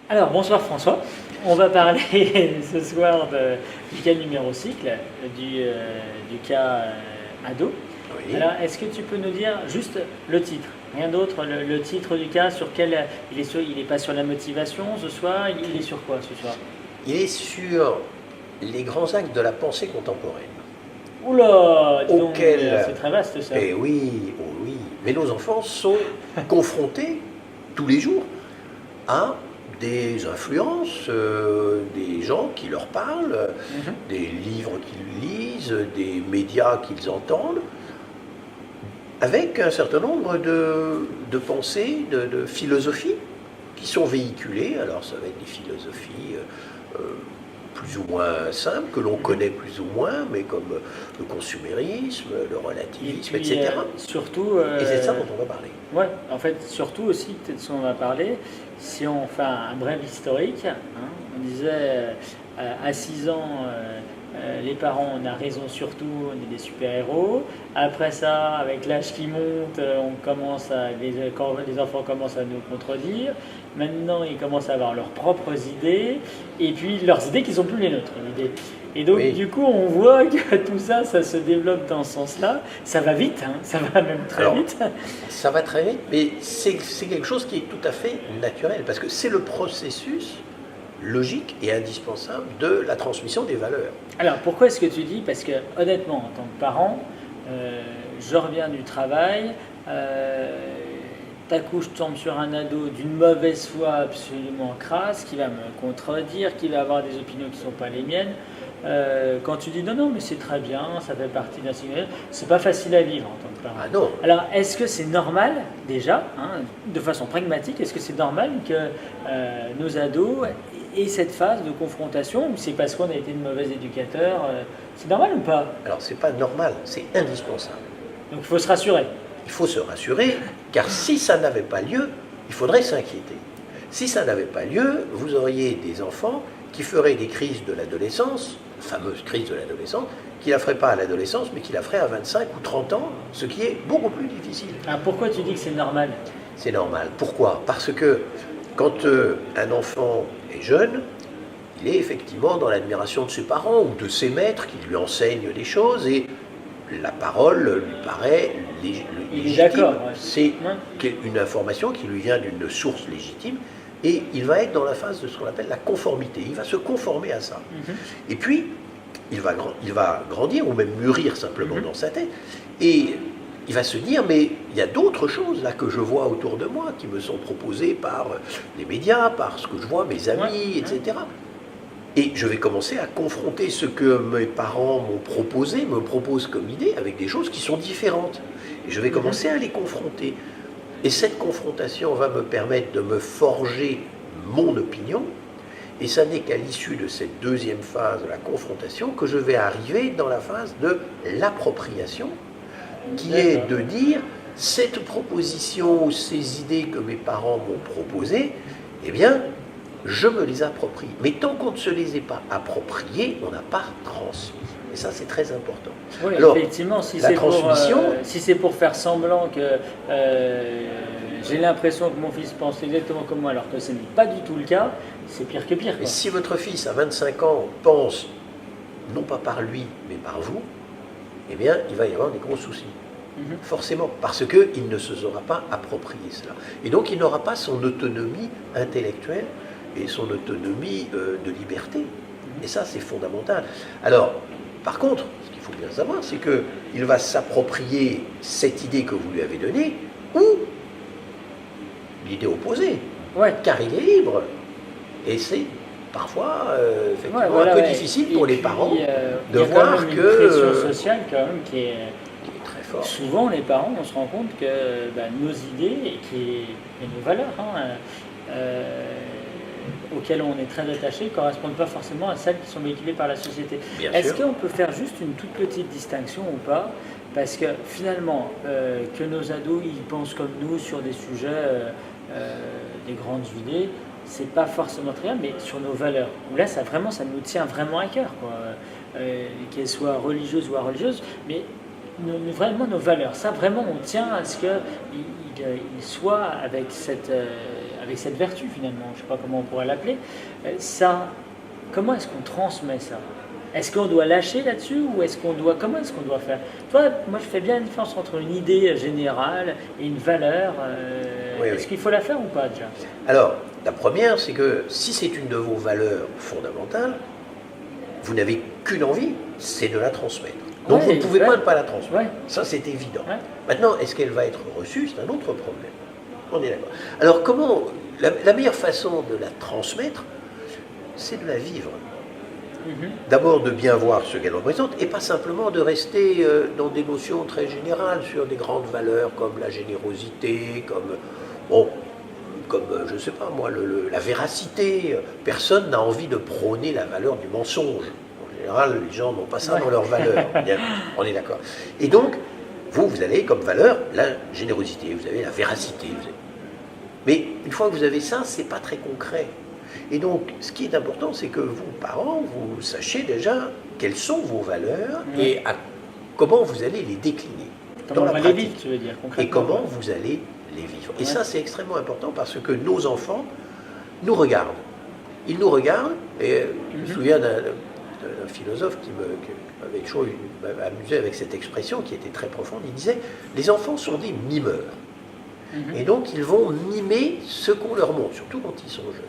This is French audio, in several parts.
Alors, bonsoir François. On va parler ce soir du cas numéro cycle, du cas ado. Oui. Alors, est-ce que tu peux nous dire juste le titre, rien d'autre, le titre du cas, sur quel il est pas sur la motivation ce soir, il est sur quoi ce soir? Il est sur les grands actes de la pensée contemporaine, Oula, dis donc, auxquels, c'est très vaste ça. eh oui, oh oui, mais nos enfants sont confrontés tous les jours à des influences, des gens qui leur parlent, Mhm. des livres qu'ils lisent, des médias qu'ils entendent, avec un certain nombre de pensées, de philosophies qui sont véhiculées. Alors ça va être des philosophies plus ou moins simples, que l'on connaît plus ou moins, mais comme le consumérisme, le Et relativisme, puis etc. surtout, Et c'est de ça dont on va parler. ouais, en fait, surtout aussi, peut-être si on va parler, si on fait un bref historique, hein, on disait à 6 ans, les parents, on a raison surtout, on est des super-héros. Après ça, avec l'âge qui monte, quand les enfants commencent à nous contredire. Maintenant, ils commencent à avoir leurs propres idées, et puis leurs idées qui ne sont plus les nôtres. Et donc, Oui. du coup, on voit que tout ça, ça se développe dans ce sens-là. Ça va vite, hein, ça va même très Alors, vite. ça va très vite, mais c'est quelque chose qui est tout à fait naturel, parce que c'est le processus logique et indispensable de la transmission des valeurs. Alors, pourquoi est-ce que tu dis? Parce que, honnêtement, en tant que parent, je reviens du travail, d'un coup, je tombe sur un ado d'une mauvaise foi absolument crasse, qui va me contredire, qui va avoir des opinions qui ne sont pas les miennes. Quand tu dis non, non, mais c'est très bien, ça fait partie d'un signal, c'est pas facile à vivre en tant que parent. Ah non, Alors, est-ce que c'est normal, déjà, hein, de façon pragmatique, est-ce que c'est normal que nos ados aient cette phase de confrontation, ou c'est parce qu'on a été de mauvais éducateurs? C'est normal ou pas? alors c'est pas normal, c'est indispensable. Donc, il faut se rassurer. Il faut se rassurer, car si ça n'avait pas lieu, il faudrait s'inquiéter. Si ça n'avait pas lieu, vous auriez des enfants qui feraient des crises de l'adolescence, fameuses crises de l'adolescence, qui ne la feraient pas à l'adolescence, mais qui la feraient à 25 ou 30 ans, ce qui est beaucoup plus difficile. Alors, pourquoi tu dis que c'est normal? C'est normal. Pourquoi? Parce que quand un enfant est jeune, il est effectivement dans l'admiration de ses parents ou de ses maîtres qui lui enseignent des choses, et la parole lui paraît Il est légitime. d'accord, ouais. C'est Ouais. une information qui lui vient d'une source légitime, et il va être dans la phase de ce qu'on appelle la conformité. Il va se conformer à ça. Mhm. Et puis, il va grandir ou même mûrir simplement dans sa tête, et il va se dire, mais il y a d'autres choses là que je vois autour de moi qui me sont proposées par les médias, par ce que je vois, mes amis, Ouais. etc. Et je vais commencer à confronter ce que mes parents m'ont proposé, me proposent comme idée, avec des choses qui sont différentes. Et je vais commencer à les confronter. Et cette confrontation va me permettre de me forger mon opinion. Et ça n'est qu'à l'issue de cette deuxième phase de la confrontation que je vais arriver dans la phase de l'appropriation, qui est de dire, cette proposition ou ces idées que mes parents m'ont proposées, eh bien, je me les approprie. Mais tant qu'on ne se les est pas appropriées, on n'a pas transmis. Et ça, c'est très important. Oui, Alors, effectivement, si la c'est pour, transmission, si c'est pour faire semblant que j'ai l'impression que mon fils pense exactement comme moi, alors que ce n'est pas du tout le cas, c'est pire que pire, mais quoi. si votre fils à 25 ans pense, non pas par lui, mais par vous, eh bien, il va y avoir des gros soucis. Mhm. Forcément, parce qu'il ne se sera pas approprié cela. Et donc, il n'aura pas son autonomie intellectuelle et son autonomie de liberté. Et ça, c'est fondamental. Alors, par contre, ce qu'il faut bien savoir, c'est qu'il va s'approprier cette idée que vous lui avez donnée, ou l'idée opposée, Ouais. car il est libre. Et c'est parfois effectivement Ouais, voilà, un peu ouais. difficile Et pour les puis, parents il de y a quand voir même une que pression sociale quand même qui est qui est très fort. souvent les parents, on se rend compte que nos idées et nos valeurs, hein, auxquelles on est très attaché, ne correspondent pas forcément à celles qui sont véhiculées par la société. Bien Est-ce sûr. qu'on peut faire juste une toute petite distinction ou pas? Parce que finalement, que nos ados ils pensent comme nous sur des sujets, des grandes idées, c'est pas forcément très bien, mais sur nos valeurs. Où là, ça vraiment, ça nous tient vraiment à cœur, quoi. Qu'elles soient religieuses ou religieuses, mais vraiment nos valeurs. Ça, vraiment, on tient à ce qu'il soit avec cette vertu, finalement. Je ne sais pas comment on pourrait l'appeler. Ça, comment est-ce qu'on transmet ça? Est-ce qu'on doit lâcher là-dessus ou comment est-ce qu'on doit faire? Toi, moi, je fais bien la différence entre une idée générale et une valeur. Est-ce qu'il faut la faire ou pas, déjà? Alors, la première, c'est que si c'est une de vos valeurs fondamentales, vous n'avez qu'une envie, c'est de la transmettre. Donc vous ne pouvez pas ne pas la transmettre. Ouais. Ça, c'est évident. Ouais. Maintenant, est-ce qu'elle va être reçue? C'est un autre problème. On est d'accord. Alors, comment la meilleure façon de la transmettre, c'est de la vivre. D'abord de bien voir ce qu'elle représente et pas simplement de rester dans des notions très générales sur des grandes valeurs comme la générosité, comme je ne sais pas moi, la véracité. Personne n'a envie de prôner la valeur du mensonge. En général, les gens n'ont pas ça dans leurs valeurs. Bien, on est d'accord. Et donc, vous avez comme valeur la générosité, vous avez la véracité. Mais une fois que vous avez ça, c'est pas très concret. Et donc, ce qui est important, c'est que vous, parents, vous sachiez déjà quelles sont vos valeurs et comment vous allez les décliner dans la pratique. Les vivre, tu veux dire, concrètement. Et comment vous allez les vivre. Et ça, c'est extrêmement important parce que nos enfants nous regardent. Ils nous regardent, et je me souviens d'un philosophe qui m'avait toujours amusé avec cette expression qui était très profonde. Il disait, les enfants sont des mimeurs. Et donc, ils vont mimer ce qu'on leur montre, surtout quand ils sont jeunes.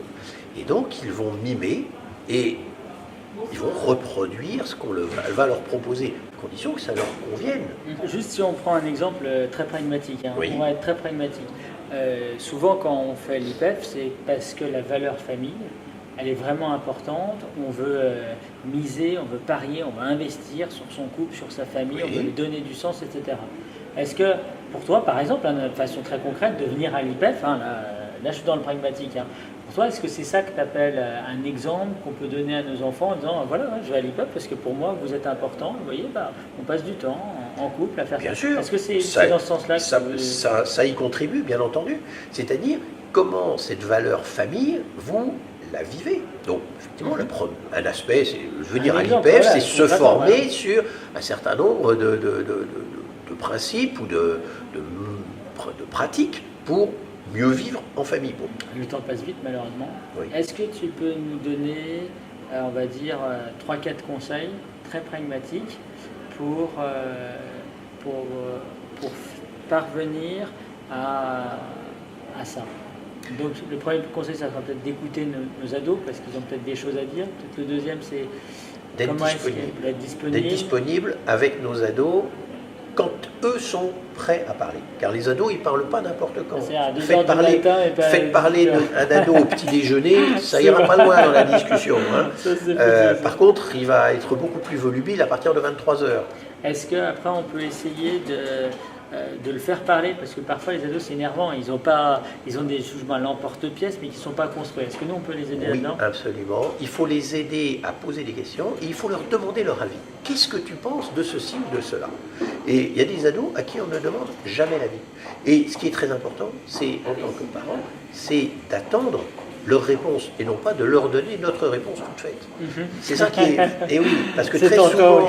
Et donc, ils vont mimer et ils vont reproduire ce qu'on va leur proposer, à condition que ça leur convienne. Juste si on prend un exemple très pragmatique, on va être très pragmatique. Souvent, quand on fait l'IPEF, c'est parce que la valeur famille, elle est vraiment importante. On veut miser, on veut parier, on veut investir sur son couple, sur sa famille, on veut lui donner du sens, etc. Est-ce que, pour toi, par exemple, de façon très concrète, de venir à l'IPEF, là je suis dans le pragmatique, pour toi, est-ce que c'est ça que tu appelles un exemple qu'on peut donner à nos enfants en disant, voilà, je vais à l'IPEF parce que pour moi, vous êtes important, vous voyez, on passe du temps en couple à faire ça. Bien sûr. Est-ce que c'est dans ce sens-là que ça y contribue, bien entendu. C'est-à-dire, comment cette valeur famille, vous la vivez. Donc, effectivement, un aspect, c'est venir à l'IPEF, c'est se former sur un certain nombre de principes ou de pratiques pour mieux vivre en famille. Bon. Le temps passe vite, malheureusement. Oui. Est-ce que tu peux nous donner, on va dire, 3-4 conseils très pragmatiques pour parvenir à ça? Donc, le premier conseil, ça sera peut-être d'écouter nos ados, parce qu'ils ont peut-être des choses à dire. Peut-être le deuxième, c'est d'être disponible. D'être disponible avec nos ados quand eux sont prêts à parler. Car les ados, ils ne parlent pas n'importe quand. Faites parler un ado au petit déjeuner, ça ira pas loin dans la discussion. Par contre, il va être beaucoup plus volubile à partir de 23h. Est-ce qu'après, on peut essayer de le faire parler, parce que parfois les ados c'est énervant, ils ont des jugements à l'emporte-pièce mais qui ne sont pas construits. Est-ce que nous on peut les aider là-dedans? Oui, absolument. Il faut les aider à poser des questions et il faut leur demander leur avis. Qu'est-ce que tu penses de ceci ou de cela? Et il y a des ados à qui on ne demande jamais l'avis. Et ce qui est très important, c'est en tant que parent, c'est d'attendre leur réponse et non pas de leur donner notre réponse toute faite. C'est ça qui est... Et oui, parce que très souvent,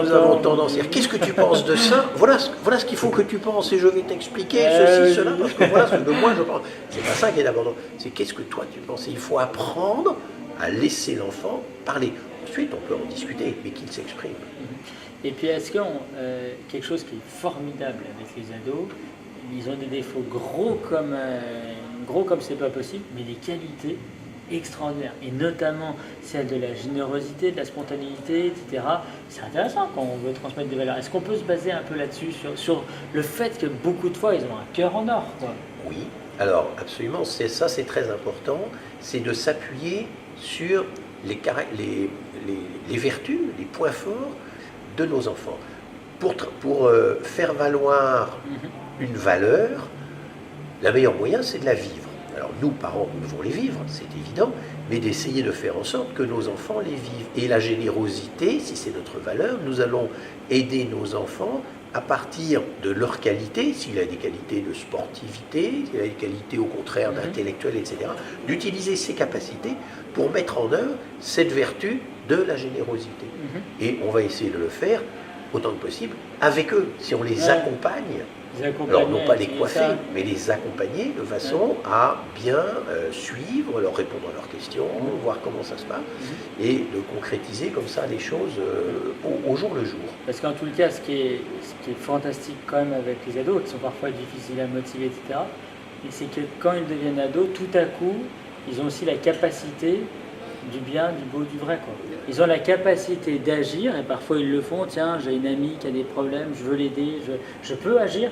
nous avons tendance à dire, qu'est-ce que tu penses de ça? Voilà ce qu'il faut que tu penses et je vais t'expliquer ceci, cela, parce que voilà ce que moi je pense. C'est pas ça qui est d'abord. C'est qu'est-ce que toi tu penses? Et il faut apprendre à laisser l'enfant parler. Ensuite, on peut en discuter, mais qu'il s'exprime. Et puis, est-ce que quelque chose qui est formidable avec les ados, ils ont des défauts gros comme c'est pas possible, mais des qualités extraordinaires, et notamment celle de la générosité, de la spontanéité, etc. C'est intéressant quand on veut transmettre des valeurs. Est-ce qu'on peut se baser un peu là-dessus, sur le fait que beaucoup de fois, ils ont un cœur en or, quoi? Oui, alors absolument, c'est très important, c'est de s'appuyer sur les vertus, les points forts de nos enfants. Pour faire valoir une valeur, le meilleur moyen, c'est de la vivre. Alors nous, parents, nous devons les vivre, c'est évident, mais d'essayer de faire en sorte que nos enfants les vivent. Et la générosité, si c'est notre valeur, nous allons aider nos enfants à partir de leurs qualités, s'il a des qualités de sportivité, s'il a des qualités au contraire d'intellectuel, etc., d'utiliser ses capacités pour mettre en œuvre cette vertu de la générosité. Et on va essayer de le faire autant que possible avec eux. Si on les accompagne, alors non pas les coiffer, mais les accompagner de façon à bien suivre, leur répondre à leurs questions, voir comment ça se passe, et de concrétiser comme ça les choses au jour le jour. Parce qu'en tout cas, ce qui est fantastique quand même avec les ados, qui sont parfois difficiles à motiver, etc., c'est que quand ils deviennent ados, tout à coup, ils ont aussi la capacité du bien, du beau, du vrai, quoi. Ils ont la capacité d'agir, et parfois ils le font. Tiens, j'ai une amie qui a des problèmes, je veux l'aider, je peux agir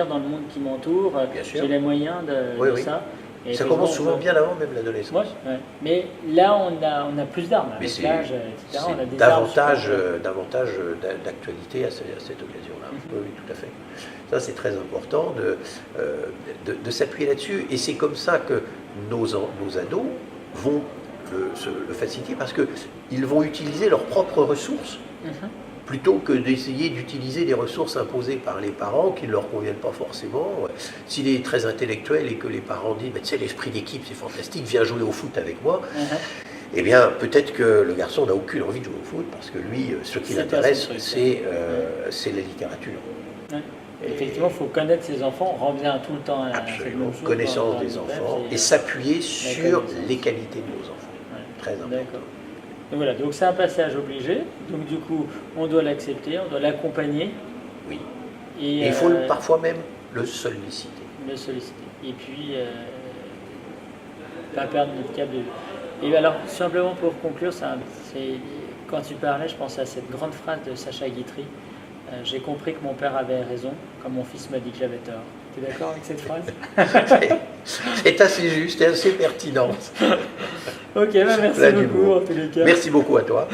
dans le monde qui m'entoure, j'ai les moyens de ça. Et ça commence souvent bien avant même l'adolescence. Ouais. Mais là, on a plus d'armes, avec l'âge, etc. On a des davantage d'actualité à cette occasion-là. Oui, tout à fait. Ça, c'est très important de s'appuyer là-dessus. Et c'est comme ça que nos ados vont le faciliter, parce qu'ils vont utiliser leurs propres ressources plutôt que d'essayer d'utiliser des ressources imposées par les parents qui ne leur conviennent pas forcément. S'il est très intellectuel et que les parents disent tu sais, l'esprit d'équipe c'est fantastique, viens jouer au foot avec moi, eh bien peut-être que le garçon n'a aucune envie de jouer au foot, parce que lui, ce qui l'intéresse, c'est la littérature. Effectivement, il faut connaître ses enfants, on revient tout le temps à absolument, connaissance des enfants et s'appuyer sur les qualités de nos enfants. Très important. Donc voilà, donc c'est un passage obligé, donc du coup on doit l'accepter, on doit l'accompagner. Oui. Et il faut parfois même le solliciter. Et puis pas perdre notre cap de vue. Et alors simplement pour conclure, quand tu parlais, je pensais à cette grande phrase de Sacha Guitry. J'ai compris que mon père avait raison, quand mon fils m'a dit que j'avais tort. Tu es d'accord avec cette phrase? C'est assez juste et assez pertinent. Ok, merci beaucoup en tous les cas. Merci beaucoup à toi.